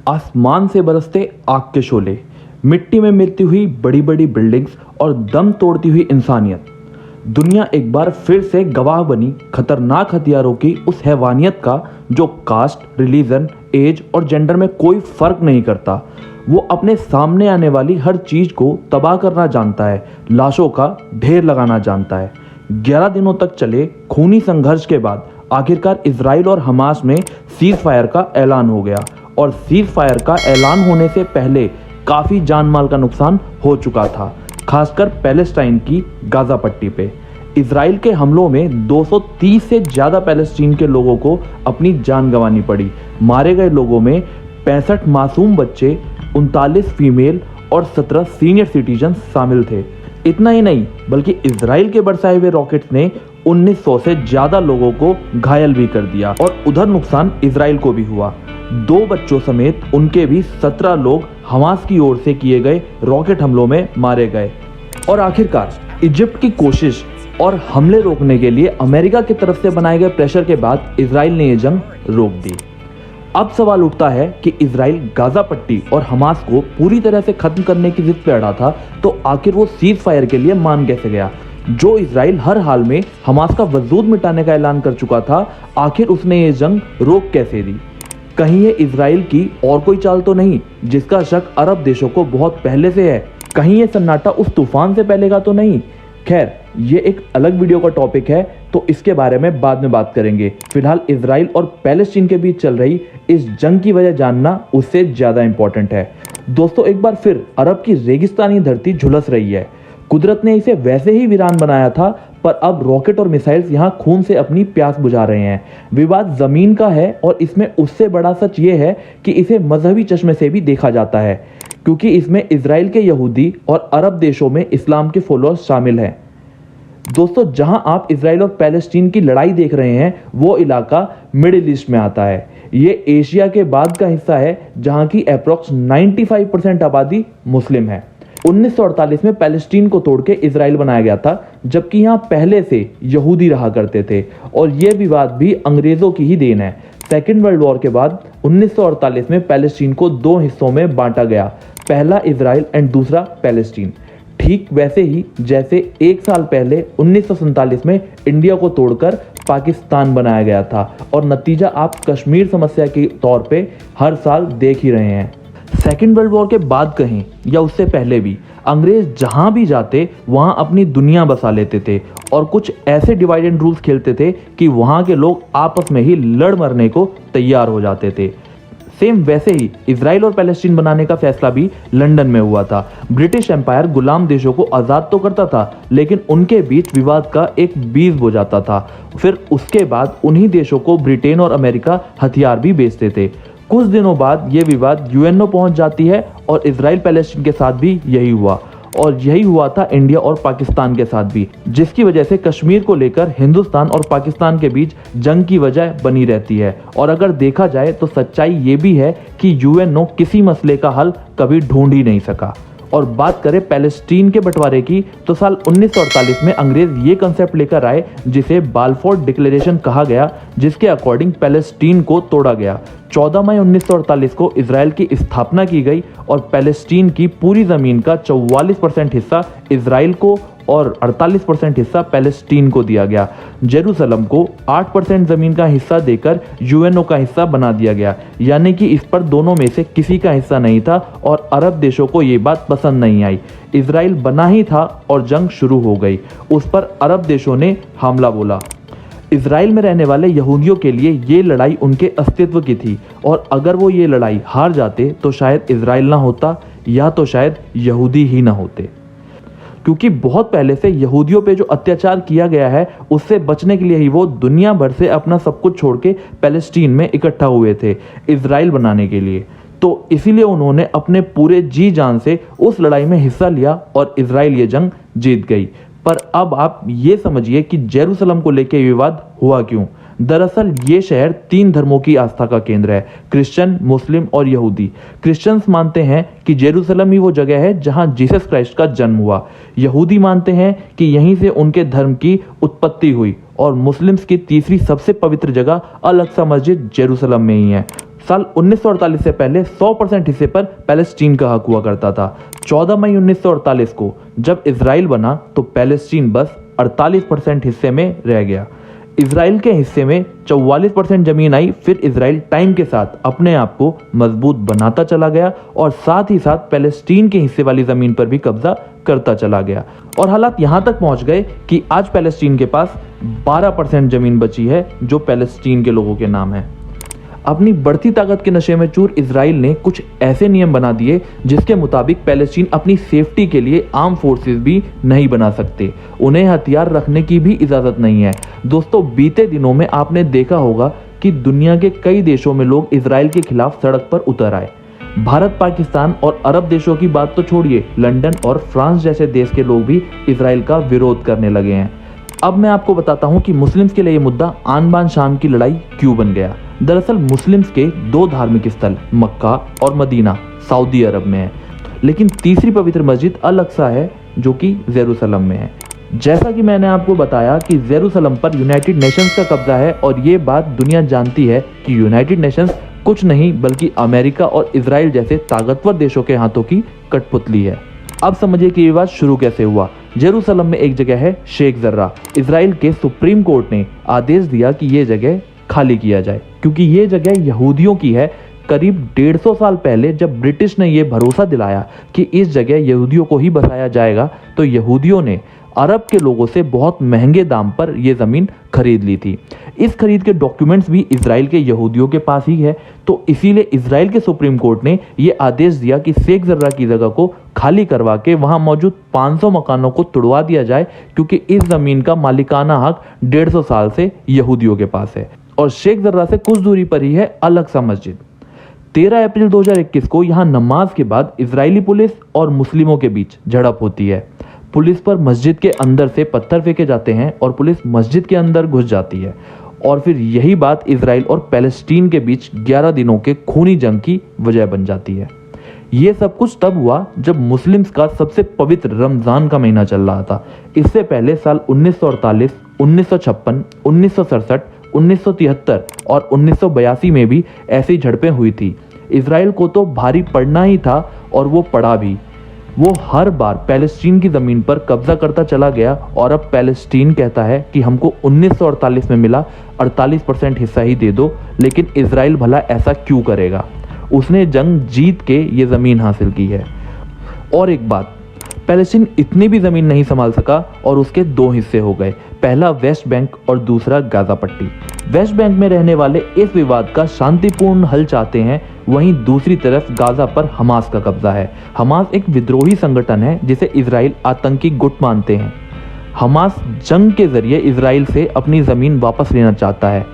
आसमान से बरसते आग के शोले, मिट्टी में मिलती हुई बड़ी बड़ी बिल्डिंग्स और दम तोड़ती हुई इंसानियत। दुनिया एक बार फिर से गवाह बनी खतरनाक हथियारों की उस हैवानियत का जो कास्ट, रिलीजन, एज और जेंडर में कोई फर्क नहीं करता। वो अपने सामने आने वाली हर चीज को तबाह करना जानता है, लाशों का ढेर लगाना जानता है। 11 दिनों तक चले खूनी संघर्ष के बाद आखिरकार इजराइल और हमास में सीज फायर का ऐलान हो गया और सीज फायर का ऐलान होने से पहले काफी जान माल का नुकसान हो चुका था, खासकर पैलेस्टाइन की गाजा पट्टी पे। इजराइल के हमलों में 230 से ज्यादा पैलेस्टीन के लोगों को अपनी जान गंवानी पड़ी। मारे गए लोगों में 65 मासूम बच्चे, 39 फीमेल और 17 सीनियर सिटीजन शामिल थे। इतना ही नहीं बल्कि इजराइल के बरसाए हुए रॉकेट्स ने 1900 से ज्यादा लोगों को घायल भी कर दिया और उधर नुकसान इजराइल को भी हुआ। 2 बच्चों समेत उनके भी 17 लोग हमास की ओर से किए गए रॉकेट हमलों में मारे गए। और आखिरकार इजिप्ट की कोशिश और हमले रोकने के लिए अमेरिका की तरफ से बनाए गए प्रेशर के बाद इजराइल ने यह जंग रोक दी। अब सवाल उठता है कि इजराइल गाजा पट्टी और हमास को पूरी तरह से खत्म करने की जिद पे अड़ा था, तो आखिर वो सीज फायर के लिए मान कैसे गया? जो इजराइल हर हाल में हमास का वजूद मिटाने का ऐलान कर चुका था, आखिर उसने ये जंग रोक कैसे दी? कहीं ये इजराइल की और कोई चाल तो नहीं जिसका शक अरब देशों को बहुत पहले से है? कहीं ये सन्नाटा उस तूफान से पहले का तो नहीं? खैर, ये एक अलग वीडियो का टॉपिक है, तो इसके बारे में बाद में बात करेंगे। फिलहाल इजराइल और पैलेस्टीन के बीच चल रही इस जंग की वजह जानना उससे ज्यादा इंपॉर्टेंट है। दोस्तों, एक बार फिर अरब की रेगिस्तानी धरती झुलस रही है। कुदरत ने इसे वैसे ही वीरान बनाया था, पर अब रॉकेट और मिसाइल्स यहाँ खून से अपनी प्यास बुझा रहे हैं। विवाद जमीन का है और इसमें उससे बड़ा सच ये है कि इसे मजहबी चश्मे से भी देखा जाता है, क्योंकि इसमें इजराइल के यहूदी और अरब देशों में इस्लाम के फॉलोअर्स शामिल हैं। दोस्तों, जहां आप इजराइल और पैलेस्टीन की लड़ाई देख रहे हैं, वो इलाका मिडिल ईस्ट में आता है। ये एशिया के बाद का हिस्सा है जहां की अप्रोक्स 95% आबादी मुस्लिम है। 1948 में पैलेस्टीन को तोड़ के इजराइल बनाया गया था, जबकि यहाँ पहले से यहूदी रहा करते थे और ये विवाद भी अंग्रेजों की ही देन है। सेकेंड वर्ल्ड वॉर के बाद 1948 में पैलेस्टीन को 2 हिस्सों में बांटा गया, पहला इजराइल एंड दूसरा पैलेस्टीन। ठीक वैसे ही जैसे 1 साल पहले 1947 में इंडिया को तोड़कर पाकिस्तान बनाया गया था, और नतीजा आप कश्मीर समस्या के तौर पे हर साल देख ही रहे हैं। सेकेंड वर्ल्ड वॉर के बाद कहें या उससे पहले भी अंग्रेज जहां भी जाते वहां अपनी दुनिया बसा लेते थे और कुछ ऐसे डिवाइड एंड रूल्स खेलते थे कि वहां के लोग आपस में ही लड़ मरने को तैयार हो जाते थे। सेम वैसे ही इजराइल और पैलेस्टीन बनाने का फैसला भी लंदन में हुआ था। ब्रिटिश एम्पायर गुलाम देशों को आज़ाद तो करता था, लेकिन उनके बीच विवाद का एक बीज बो जाता था। फिर उसके बाद उन्हीं देशों को ब्रिटेन और अमेरिका हथियार भी बेचते थे। कुछ दिनों बाद ये विवाद यूएनओ पहुंच जाती है और इजराइल पैलेस्टीन के साथ भी यही हुआ, और यही हुआ था इंडिया और पाकिस्तान के साथ भी, जिसकी वजह से कश्मीर को लेकर हिंदुस्तान और पाकिस्तान के बीच जंग की वजह बनी रहती है। और अगर देखा जाए तो सच्चाई ये भी है कि यूएनओ किसी मसले का हल कभी ढूंढ ही नहीं सका। और बात करें पैलेस्टीन के बंटवारे की, तो साल 1948 में अंग्रेज ये कंसेप्ट लेकर आए जिसे बालफोर डिक्लेरेशन कहा गया, जिसके अकॉर्डिंग पैलेस्टीन को तोड़ा गया। 14 मई 1948 को इजराइल की स्थापना की गई और पैलेस्टीन की पूरी जमीन का 44% हिस्सा इजराइल को और 48% हिस्सा पैलेस्टीन को दिया गया। जेरूसलम को 8% जमीन का हिस्सा देकर यूएनओ का हिस्सा बना दिया गया, यानी कि इस पर दोनों में से किसी का हिस्सा नहीं था और अरब देशों को ये बात पसंद नहीं आई। इजराइल बना ही था और जंग शुरू हो गई। उस पर अरब देशों ने हमला बोला। इजराइल में रहने वाले यहूदियों के लिए ये लड़ाई उनके अस्तित्व की थी, और अगर वो ये लड़ाई हार जाते तो शायद इजराइल ना होता, या तो शायद यहूदी ही ना होते। क्योंकि बहुत पहले से यहूदियों पे जो अत्याचार किया गया है, उससे बचने के लिए ही वो दुनिया भर से अपना सब कुछ छोड़ के पैलेस्टीन में इकट्ठा हुए थे इजराइल बनाने के लिए। तो इसीलिए उन्होंने अपने पूरे जी जान से उस लड़ाई में हिस्सा लिया और इजराइल ये जंग जीत गई। पर अब आप ये समझिए कि जेरूसलम को लेकर विवाद हुआ क्यों। दरअसल ये शहर 3 धर्मों की आस्था का केंद्र है, क्रिश्चियन, मुस्लिम और यहूदी। क्रिश्चियंस मानते हैं कि जेरूसलम ही वो जगह है जहां जीसस क्राइस्ट का जन्म हुआ। यहूदी मानते हैं कि यहीं से उनके धर्म की उत्पत्ति हुई, और मुस्लिम्स की तीसरी सबसे पवित्र जगह अल अक्सा मस्जिद जेरूसलम में ही है। साल 1948 से पहले 100% हिस्से पर पैलेस्टीन का हक हुआ करता था। 14 मई 1948 को जब इजराइल बना तो पैलेस्टीन बस 48% हिस्से में रह गया। इजराइल के हिस्से में 44% जमीन आई। फिर इजराइल टाइम के साथ अपने आप को मजबूत बनाता चला गया और साथ ही साथ पैलेस्टीन के हिस्से वाली जमीन पर भी कब्जा करता चला गया और हालात यहां तक पहुंच गए कि आज पैलेस्टीन के पास 12% जमीन बची है जो पैलेस्टीन के लोगों के नाम है। अपनी बढ़ती ताकत के नशे में चूर इजराइल ने कुछ ऐसे नियम बना दिए जिसके मुताबिक पैलेस्टीन अपनी सेफ्टी के लिए आर्म फोर्सेस भी नहीं बना सकते, उन्हें हथियार रखने की भी इजाजत नहीं है। दोस्तों, बीते दिनों में आपने देखा होगा कि दुनिया के कई देशों में लोग इजराइल के खिलाफ सड़क पर उतर आए। भारत, पाकिस्तान और अरब देशों की बात तो छोड़िए, लंदन और फ्रांस जैसे देश के लोग भी इजराइल का विरोध करने लगे हैं। अब मैं आपको बताता हूं कि मुस्लिम्स के लिए ये मुद्दा आन बान शान की लड़ाई क्यों बन गया। दरअसल मुस्लिम्स के दो धार्मिक स्थल मक्का और मदीना सऊदी अरब में है, लेकिन तीसरी पवित्र मस्जिद अल अक्सा है जो कि जेरूसलम में है। जैसा कि मैंने आपको बताया कि जेरूसलम पर यूनाइटेड नेशंस का कब्जा है और ये बात दुनिया जानती है कि यूनाइटेड नेशंस कुछ नहीं बल्कि अमेरिका और इजराइल जैसे ताकतवर देशों के हाथों की कठपुतली है। अब समझिए कि ये बात शुरू कैसे हुआ। जेरूसलम में एक जगह है शेख जर्रा। इजराइल के सुप्रीम कोर्ट ने आदेश दिया कि ये जगह खाली किया जाए क्योंकि ये जगह यहूदियों की है। करीब 150 साल पहले जब ब्रिटिश ने यह भरोसा दिलाया कि इस जगह यहूदियों को ही बसाया जाएगा तो यहूदियों ने अरब के लोगों से बहुत महंगे दाम पर यह ज़मीन खरीद ली थी। इस खरीद के डॉक्यूमेंट्स भी इजराइल के यहूदियों के पास ही है, तो इसीलिए इजराइल के सुप्रीम कोर्ट ने यह आदेश दिया कि शेख जर्रा की जगह को खाली करवा के वहां मौजूद 500 मकानों को तुड़वा दिया जाए क्योंकि इस ज़मीन का मालिकाना हक 150 साल से यहूदियों के पास है। और शेख जर्रा से कुछ दूरी पर ही है अल अक्सा मस्जिद। 13 अप्रैल 2021 को यहां नमाज के बाद इजरायली पुलिस और मुस्लिमों के बीच झड़प होती है। पुलिस पर मस्जिद के अंदर से पत्थर फेंके जाते हैं और पुलिस मस्जिद के अंदर घुस जाती है और फिर यही बात इजराइल और पैलेस्टीन के बीच 11 दिनों के खूनी जंग की वजह बन जाती है। ये सब कुछ तब हुआ जब मुस्लिम्स का सबसे पवित्र रमजान का महीना चल रहा था। इससे पहले साल 1948, 1956, 1967, 1973 और 1982 में भी ऐसी झड़पें हुई थी। इजराइल को तो भारी पड़ना ही था और वो पड़ा भी। वो हर बार पैलेस्टीन की ज़मीन पर कब्जा करता चला गया और अब पैलेस्टीन कहता है कि हमको 1948 में मिला 48% हिस्सा ही दे दो, लेकिन इजराइल भला ऐसा क्यों करेगा? उसने जंग जीत के ये ज़मीन हासिल की है। और एक बात, पैलेस्टीन इतनी भी ज़मीन नहीं संभाल सका और उसके दो हिस्से हो गए, पहला वेस्ट बैंक और दूसरा गाजा पट्टी। वेस्ट बैंक में रहने वाले इस विवाद का शांतिपूर्ण हल चाहते हैं, वहीं दूसरी तरफ गाजा पर हमास का कब्जा है। हमास एक विद्रोही संगठन है जिसे इजराइल आतंकी गुट मानते हैं। हमास जंग के जरिए इजराइल से अपनी ज़मीन वापस लेना चाहता है।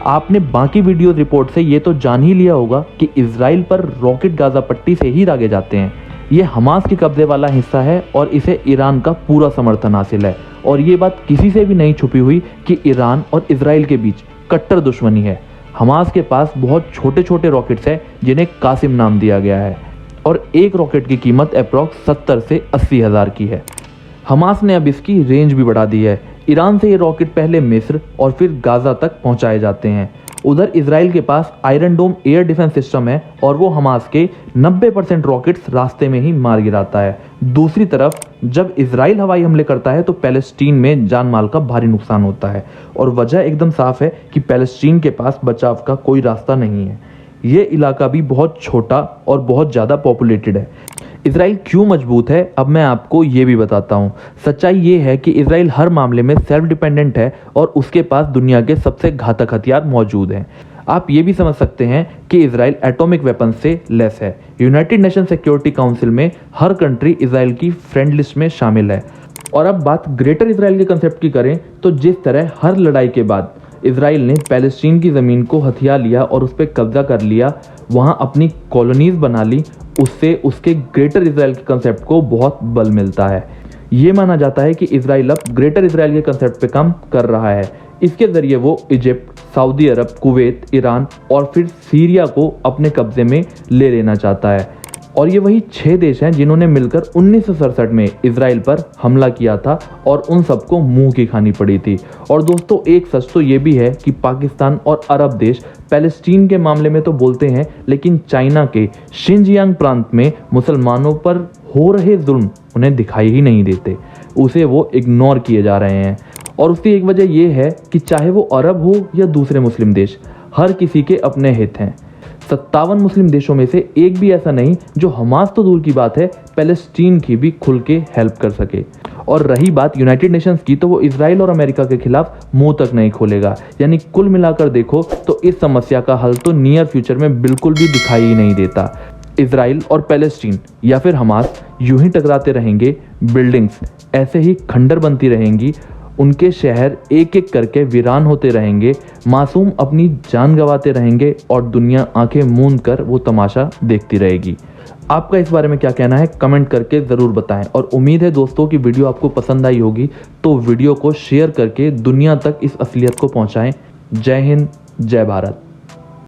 आपने बाकी वीडियो रिपोर्ट से ये तो जान ही लिया होगा कि इजराइल पर रॉकेट गाजा पट्टी से ही दागे जाते हैं। ये हमास के कब्जे वाला हिस्सा है और इसे ईरान का पूरा समर्थन हासिल है और ये बात किसी से भी नहीं छुपी हुई कि ईरान और इजराइल के बीच कट्टर दुश्मनी है। हमास के पास बहुत छोटे छोटे रॉकेट्स हैं जिन्हें कासिम नाम दिया गया है और एक रॉकेट की कीमत अप्रॉक्स 70 से 80 हज़ार की है। हमास ने अब इसकी रेंज भी बढ़ा दी है। ईरान से ये रॉकेट पहले मिस्र और फिर गाजा तक पहुंचाए जाते हैं। उधर इजराइल के पास आयरन डोम एयर डिफेंस सिस्टम है और वो हमास के 90% रॉकेट्स रास्ते में ही मार गिराता है। दूसरी तरफ जब इजराइल हवाई हमले करता है तो पैलेस्टीन में जान माल का भारी नुकसान होता है और वजह एकदम साफ है कि पैलेस्टीन के पास बचाव का कोई रास्ता नहीं है। ये इलाका भी बहुत छोटा और बहुत ज़्यादा पॉपुलेटेड है। इजराइल क्यों मजबूत है, अब मैं आपको ये भी बताता हूँ। सच्चाई ये है कि इजराइल हर मामले में सेल्फ डिपेंडेंट है और उसके पास दुनिया के सबसे घातक हथियार मौजूद हैं। आप ये भी समझ सकते हैं कि इजराइल एटॉमिक वेपन से लेस है। यूनाइटेड नेशन सिक्योरिटी काउंसिल में हर कंट्री इजराइल की फ्रेंड लिस्ट में शामिल है। और अब बात ग्रेटर इजराइल के कंसेप्ट की करें तो जिस तरह हर लड़ाई के बाद इजराइल ने पैलेस्टीन की ज़मीन को हथिया लिया और उस पर कब्जा कर लिया, वहाँ अपनी कॉलोनीज बना ली, उससे उसके ग्रेटर इजराइल के कंसेप्ट को बहुत बल मिलता है। ये माना जाता है कि इजराइल अब ग्रेटर इजराइल के कंसेप्ट पे काम कर रहा है। इसके ज़रिए वो इजिप्ट, सऊदी अरब, कुवैत, ईरान और फिर सीरिया को अपने कब्जे में ले लेना चाहता है। और ये वही 6 देश हैं जिन्होंने मिलकर 1967 में इजराइल पर हमला किया था और उन सबको मुंह की खानी पड़ी थी। और दोस्तों एक सच तो ये भी है कि पाकिस्तान और अरब देश पैलेस्टीन के मामले में तो बोलते हैं, लेकिन चाइना के शिनजियांग प्रांत में मुसलमानों पर हो रहे जुल्म उन्हें दिखाई ही नहीं देते, उसे वो इग्नोर किए जा रहे हैं। और उसकी एक वजह यह है कि चाहे वो अरब हो या दूसरे मुस्लिम देश, हर किसी के अपने हित हैं। 57 मुस्लिम देशों में से एक भी ऐसा नहीं जो हमास तो दूर की बात है, पैलेस्टीन की भी खुल के हेल्प कर सके। और रही बात यूनाइटेड नेशंस की, तो वो इजराइल और अमेरिका के खिलाफ मुंह तक नहीं खोलेगा। यानी कुल मिलाकर देखो तो इस समस्या का हल तो नियर फ्यूचर में बिल्कुल भी दिखाई ही नहीं देता। इजराइल और पैलेस्टीन या फिर हमास यूं ही टकराते रहेंगे, बिल्डिंग्स ऐसे ही खंडर बनती रहेंगी, उनके शहर एक एक करके वीरान होते रहेंगे, मासूम अपनी जान गंवाते रहेंगे और दुनिया आंखें मूंद कर वो तमाशा देखती रहेगी। आपका इस बारे में क्या कहना है कमेंट करके ज़रूर बताएं। और उम्मीद है दोस्तों कि वीडियो आपको पसंद आई होगी, तो वीडियो को शेयर करके दुनिया तक इस असलियत को पहुंचाएं। जय हिंद, जय भारत।